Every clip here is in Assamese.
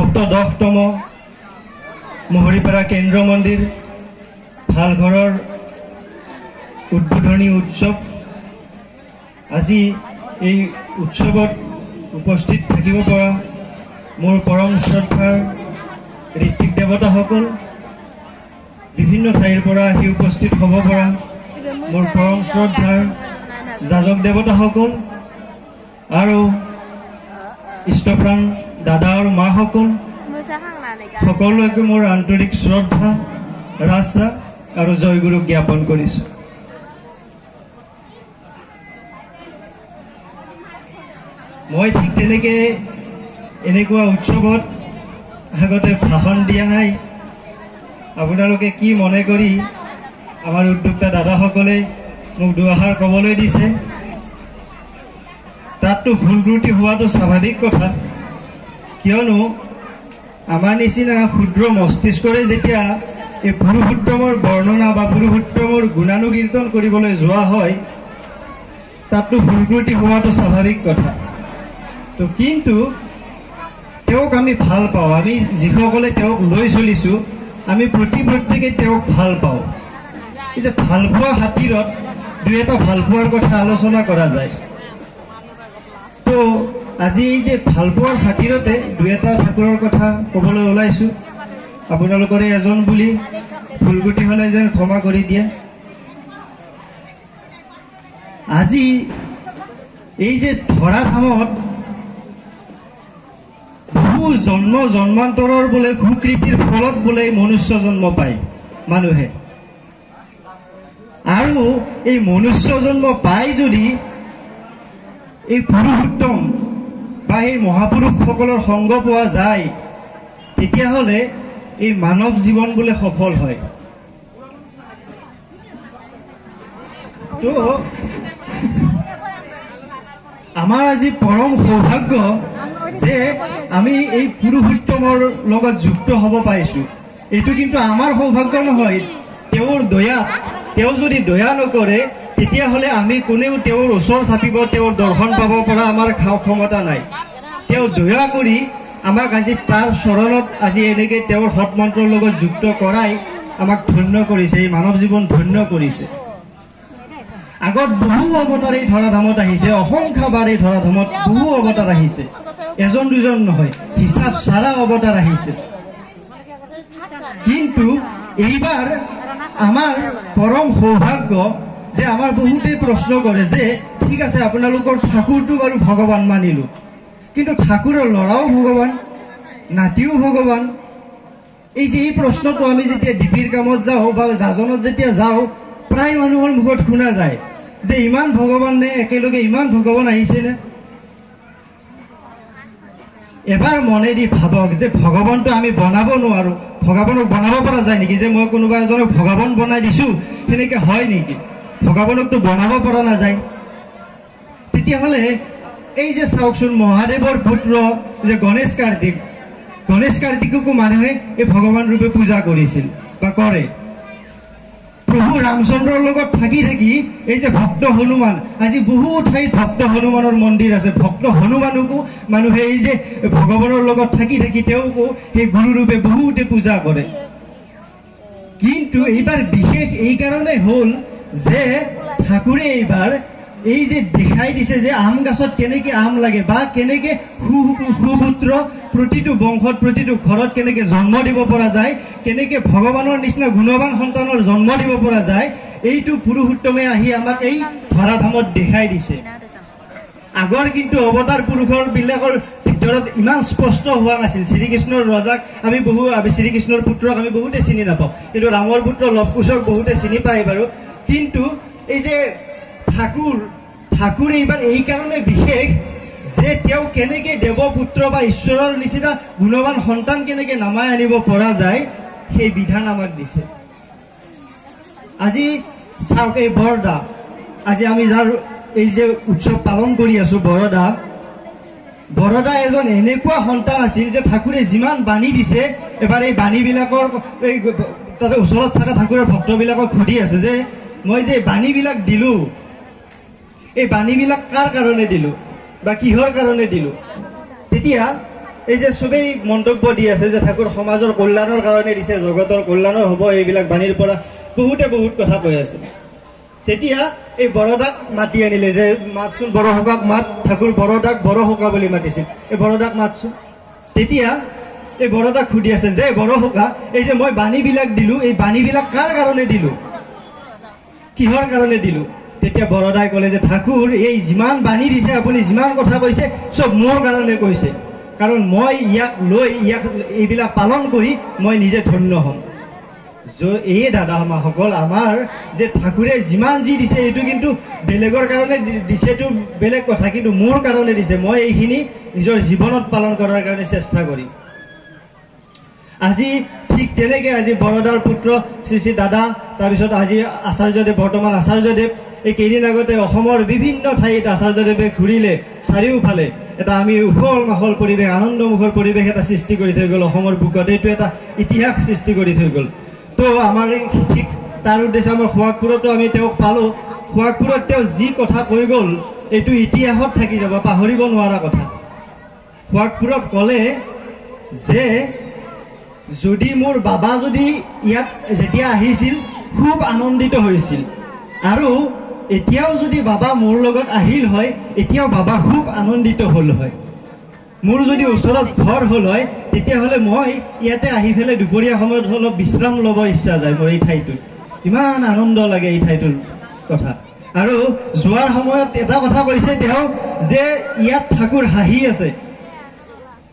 সপ্তদশতম মহৰীপাৰা কেন্দ্ৰ মন্দিৰ ভালঘৰৰ উদ্বোধনী উৎসৱ। আজি এই উৎসৱত উপস্থিত থাকিব পৰা মোৰ পৰম শ্ৰদ্ধাৰ ঋত্বিক দেৱতাসকল, বিভিন্ন ঠাইৰ পৰা আহি উপস্থিত হ'ব পৰা মোৰ পৰম শ্ৰদ্ধাৰ যাজক দেৱতাসকল আৰু ইষ্টপ্ৰাণ দাদা আৰু মাসকল, সকলোকে মোৰ আন্তৰিক শ্ৰদ্ধা, ৰাজা আৰু জয়গুৰু জ্ঞাপন কৰিছোঁ। মই ঠিক তেনেকৈ এনেকুৱা উৎসৱত আগতে ভাষণ দিয়া নাই। আপোনালোকে কি মনে কৰি আমাৰ উদ্যোক্তা দাদাসকলে মোক দুআষাৰ ক'বলৈ দিছে, তাততো ভুল ত্ৰুটি হোৱাটো স্বাভাৱিক কথা। কিয়নো আমাৰ নিচিনা ক্ষুদ্ৰ মস্তিষ্কৰে যেতিয়া এই পুৰুষোত্তমৰ বৰ্ণনা বা পুৰুষোত্তমৰ গুণানুকীৰ্তন কৰিবলৈ যোৱা হয়, তাততো ভুল ত্ৰুটি হোৱাটো স্বাভাৱিক কথা। তো কিন্তু তেওঁক আমি ভাল পাওঁ, আমি যিসকলে তেওঁক লৈ চলিছোঁ, আমি প্ৰত্যেকে তেওঁক ভাল পাওঁ। এই যে ভালপোৱা খাতিৰত দুই এটা ভালপোৱাৰ কথা আলোচনা কৰা যায়। তো আজি এই যে ভালপোৱাৰ খাতিৰতে দুই এটা ঠাকুৰৰ কথা ক'বলৈ ওলাইছোঁ। আপোনালোকৰে এজন বুলি ভুল ত্ৰুটি হ'লে যেন ক্ষমা কৰি দিয়ে। আজি এই যে ধৰাধামত বহু জন্ম জন্মান্তৰৰ বোলে কুকৃতিৰ ফলত বোলে মনুষ্য জন্ম পায় মানুহে, আৰু এই মনুষ্য জন্ম পাই যদি এই পুৰুষোত্তম বা এই মহাপুৰুষসকলৰ সংগ পোৱা যায়, তেতিয়াহ'লে এই মানৱ জীৱন বোলে সফল হয়। তো আমাৰ আজি পৰম সৌভাগ্য যে আমি এই পুৰুষোত্তমৰ লগত যুক্ত হ'ব পাৰিছোঁ। এইটো কিন্তু আমাৰ সৌভাগ্য নহয়, তেওঁৰ দয়া। তেওঁ যদি দয়া নকৰে তেতিয়াহ'লে আমি কোনেও তেওঁৰ ওচৰ চাপিব, তেওঁৰ দৰ্শন পাব পৰা আমাৰ ক্ষমতা নাই। তেওঁ দয়া কৰি আমাক আজি তাৰ চৰণত আজি এনেকৈ তেওঁৰ সৎমন্ত্ৰৰ লগত যুক্ত কৰাই আমাক ধন্য কৰিছে, এই মানৱ জীৱন ধন্য কৰিছে। আগত বহু অৱতাৰ এই ধৰাধামত আহিছে, অসংখ্যবাৰ এই ধৰাধামত বহু অৱতাৰ আহিছে, এজন দুজন নহয়, হিচাপ চাৰা অৱতাৰ আহিছে। কিন্তু এইবাৰ আমাৰ পৰম সৌভাগ্য যে আমাৰ বহুতেই প্ৰশ্ন কৰে যে ঠিক আছে আপোনালোকৰ ঠাকুৰটো বাৰু ভগৱান মানিলোঁ, কিন্তু ঠাকুৰৰ ল'ৰাও ভগৱান, নাতিও ভগৱান। এই যে এই প্ৰশ্নটো আমি যেতিয়া ডিপিৰ কামত যাওঁ বা যাজনত যেতিয়া যাওঁ, প্ৰায় মানুহৰ মুখত শুনা যায় যে ইমান ভগৱান নে, একেলগে ইমান ভগৱান আহিছেনে। এবাৰ মনে দি ভাবক যে ভগৱানটো আমি বনাব নোৱাৰোঁ, ভগৱানক বনাব পৰা যায় নেকি? যে মই কোনোবা এজনক ভগৱান বনাই দিছোঁ, সেনেকৈ হয় নেকি? ভগৱানকতো বনাব পৰা নাযায়। তেতিয়াহ'লে এই যে চাওকচোন, মহাদেৱৰ পুত্ৰ যে গণেশ কাৰ্তিককো মানুহে এই ভগৱান ৰূপে পূজা কৰিছিল বা কৰে। প্ৰভু ৰামচন্দ্ৰৰ লগত থাকি থাকি এই যে ভক্ত হনুমান, আজি বহু ঠাইত ভক্ত হনুমানৰ মন্দিৰ আছে। ভক্ত হনুমানকো মানুহে এই যে ভগৱানৰ লগত থাকি থাকি তেওঁকো সেই গুৰুৰূপে বহুতে পূজা কৰে। কিন্তু এইবাৰ বিশেষ এইকাৰণে হ'ল যে ঠাকুৰে এইবাৰ এই যে দেখাই দিছে যে আম গাছত কেনেকৈ আম লাগে বা কেনেকৈ সুপুত্ৰ প্ৰতিটো বংশত প্ৰতিটো ঘৰত কেনেকৈ জন্ম দিব পৰা যায়, কেনেকৈ ভগৱানৰ নিচিনা গুণৱান সন্তানৰ জন্ম দিব পৰা যায়, এইটো পুৰুষোত্তমে আহি আমাক এই ধৰাধামত দেখাই দিছে। আগৰ কিন্তু অৱতাৰ পুৰুষৰ বিলাকৰ ভিতৰত ইমান স্পষ্ট হোৱা নাছিল। শ্ৰীকৃষ্ণৰ ৰজাক আমি শ্ৰীকৃষ্ণৰ পুত্ৰক আমি বহুতে চিনি নাপাওঁ, কিন্তু ৰামৰ পুত্ৰ লৱ-কুশক বহুতে চিনি পায় বাৰু। কিন্তু এই যে ঠাকুৰ এইবাৰ এইকাৰণে বিশেষ যে তেওঁ কেনেকৈ দেৱপুত্ৰ বা ঈশ্বৰৰ নিচিনা গুণৱান সন্তান কেনেকৈ নামাই আনিব পৰা যায়, সেই বিধান আমাক দিছে। আজি চাওক, এই বৰদা, আজি আমি যাৰ এই যে উৎসৱ পালন কৰি আছোঁ, বৰদা এজন এনেকুৱা সন্তান আছিল যে ঠাকুৰে যিমান বাণী দিছে, এবাৰ এই বাণীবিলাকৰ এই তাতে ওচৰত থকা ঠাকুৰৰ ভক্তবিলাকক সুধি আছে যে মই যে বাণীবিলাক দিলোঁ, এই বাণীবিলাক কাৰ কাৰণে দিলোঁ বা কিহৰ কাৰণে দিলোঁ। তেতিয়া এই যে সবেই মন্তব্য দি আছে যে ঠাকুৰ সমাজৰ কল্যাণৰ কাৰণে দিছে, জগতৰ কল্যাণৰ হ'ব, এইবিলাক বাণীৰ পৰা বহুতে বহুত কথা কৈ আছে। তেতিয়া এই বৰদাক মাতি আনিলে যে মাতচোন বৰসকাক মাত, ঠাকুৰ বৰদাক বৰসকা বুলি মাতিছিল, এই বৰদাক মাতচোন। তেতিয়া এই বৰদাক সুধি আছে যে বৰসকা, এই যে মই বাণীবিলাক দিলোঁ, এই বাণীবিলাক কাৰ কাৰণে দিলোঁ, কিহৰ কাৰণে দিলোঁ? তেতিয়া বৰদাই ক'লে যে ঠাকুৰ এই যিমান বাণী দিছে, আপুনি যিমান কথা কৈছে চব মোৰ কাৰণে কৈছে, কাৰণ মই ইয়াক লৈ এইবিলাক পালন কৰি মই নিজে ধন্য হ'ম। এই দাদা আমাসকল, আমাৰ যে ঠাকুৰে যিমান যি দিছে এইটো কিন্তু বেলেগৰ কাৰণে দিছেতো বেলেগ কথা, কিন্তু মোৰ কাৰণে দিছে, মই এইখিনি নিজৰ জীৱনত পালন কৰাৰ কাৰণে চেষ্টা কৰিম। আজি ঠিক তেনেকৈ আজি বৰদাৰ পুত্ৰ শ্ৰী শ্ৰী দাদা, তাৰপিছত আজি আচাৰ্যদেৱ, বৰ্তমান আচাৰ্যদেৱ, এই কেইদিন আগতে অসমৰ বিভিন্ন ঠাইত আচাৰ্যদেৱে ঘূৰিলে, চাৰিওফালে এটা আমি উখল মাখল পৰিৱেশ, আনন্দমুখৰ পৰিৱেশ এটা সৃষ্টি কৰি থৈ গ'ল অসমৰ বুকত, এইটো এটা ইতিহাস সৃষ্টি কৰি থৈ গ'ল। তো আমাৰ ঠিক তাৰ উদ্দেশ্যে আমাৰ সোৱাগপুৰতো আমি তেওঁক পালোঁ। সোৱাগপুৰত তেওঁ যি কথা কৈ গ'ল এইটো ইতিহাসত থাকি যাব, পাহৰিব নোৱাৰা কথা। সোৱাগপুৰত ক'লে যে যদি মোৰ বাবা যদি ইয়াত যেতিয়া আহিছিল খুব আনন্দিত হৈছিল, আৰু এতিয়াও যদি বাবা মোৰ লগত আহিল হয় এতিয়াও বাবা খুব আনন্দিত হ'ল হয়। মোৰ যদি ওচৰত ঘৰ হ'ল হয় তেতিয়াহ'লে মই ইয়াতে আহি পেলাই দুপৰীয়া সময়ত অলপ বিশ্ৰাম ল'ব ইচ্ছা যায় মোৰ এই ঠাইটোত, ইমান আনন্দ লাগে এই ঠাইটোৰ কথা। আৰু যোৱাৰ সময়ত এটা কথা কৈছে তেওঁ যে ইয়াত ঠাকুৰ হাঁহি আছে,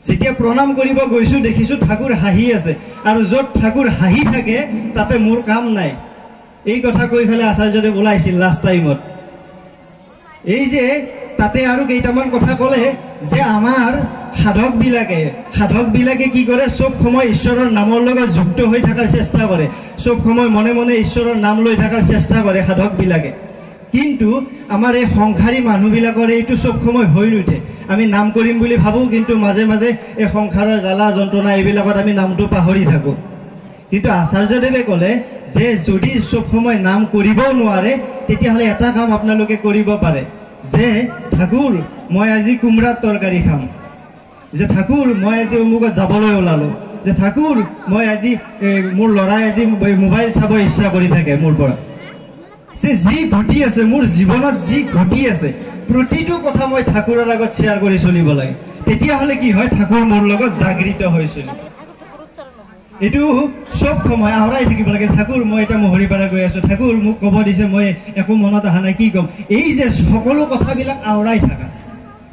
যেতিয়া প্ৰণাম কৰিব গৈছোঁ দেখিছোঁ ঠাকুৰ হাঁহি আছে, আৰু য'ত ঠাকুৰ হাঁহি থাকে তাতে মোৰ কাম নাই। এই কথা কৈ পেলাই আচাৰ্যদেৱ ওলাইছিল লাষ্ট টাইমত। এই যে তাতে আৰু কেইটামান কথা ক'লে যে আমাৰ সাধকবিলাকে কি কৰে, চব সময় ঈশ্বৰৰ নামৰ লগত যুক্ত হৈ থকাৰ চেষ্টা কৰে, চব সময় মনে মনে ঈশ্বৰৰ নাম লৈ থকাৰ চেষ্টা কৰে সাধকবিলাকে। কিন্তু আমাৰ এই সংসাৰী মানুহবিলাকৰ এইটো চব সময় হৈ নুঠে। আমি নাম কৰিম বুলি ভাবোঁ, কিন্তু মাজে মাজে এই সংসাৰৰ জ্বালা যন্ত্ৰণা এইবিলাকত আমি নামটো পাহৰি থাকোঁ। কিন্তু আচাৰ্যদেৱে ক'লে যে যদি চব সময় নাম কৰিবও নোৱাৰে তেতিয়াহ'লে এটা কাম আপোনালোকে কৰিব পাৰে, যে ঠাকুৰ মই আজি কোমৰাৰ তৰকাৰী খাম, যে ঠাকুৰ মই আজি অমুকত যাবলৈ ওলালোঁ, যে ঠাকুৰ মই আজি মোৰ ল'ৰাই আজি মোবাইল চাব ইচ্ছা কৰি থাকে মোৰ পৰা, যে যি ঘটি আছে মোৰ জীৱনত যি ঘটি আছে প্ৰতিটো কথা মই ঠাকুৰৰ আগত শ্বেয়াৰ কৰি চলিব লাগে। তেতিয়াহ'লে কি হয়, ঠাকুৰ মোৰ লগত জাগৃত হৈ চলিব। এইটো চব সময় আহৰাই থাকিব লাগে, ঠাকুৰ মই এতিয়া মহৰীপাৰা গৈ আছোঁ, ঠাকুৰ মোক ক'ব দিছে মই একো মনত অহা নাই কি ক'ম, এই যে সকলো কথাবিলাক আওৰাই থকা,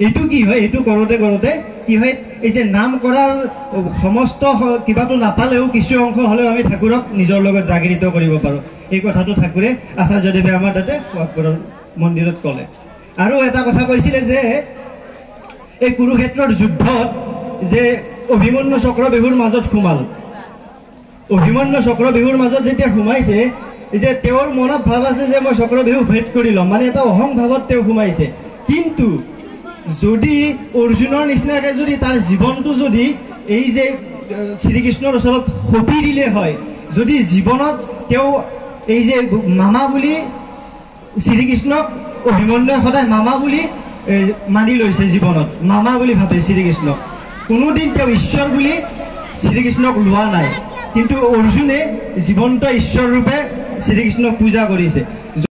এইটো কি হয়, এইটো কৰোঁতে কৰোঁতে কি হয়, এই যে নাম কৰাৰ সমস্ত কিবাটো নাপালেও কিছু অংশ হ'লেও আমি ঠাকুৰক নিজৰ লগত জাগৃত কৰিব পাৰোঁ। এই কথাটো ঠাকুৰে আচাৰ্যদেৱে আমাৰ তাতে সোৱাগপুৰৰ মন্দিৰত ক'লে। আৰু এটা কথা কৈছিলে যে এই কুৰুক্ষেত্ৰৰ যুদ্ধত যে অভিমন্যু চক্ৰবেহুৰ মাজত সোমাল, অভিমন্যু চক্ৰবেহুৰ মাজত যেতিয়া সোমাইছে যে তেওঁৰ মনত ভাৱ আছে যে মই চক্ৰবেহু ভেদ কৰি ল'ম, মানে এটা অহং ভাৱত তেওঁ সোমাইছে। কিন্তু যদি অৰ্জুনৰ নিচিনাকৈ যদি তাৰ জীৱনটো যদি এই যে শ্ৰীকৃষ্ণৰ ওচৰত সঁপি দিলে হয়, যদি জীৱনত তেওঁ এই যে মামা বুলি শ্ৰীকৃষ্ণক অভিমন্যুৱে সদায় মামা বুলি মানি লৈছে, জীৱনত মামা বুলি ভাবে শ্ৰীকৃষ্ণক, কোনোদিন তেওঁ ঈশ্বৰ বুলি শ্ৰীকৃষ্ণক লোৱা নাই। কিন্তু অৰ্জুনে জীৱন্ত ঈশ্বৰ ৰূপে শ্ৰীকৃষ্ণক পূজা কৰিছে।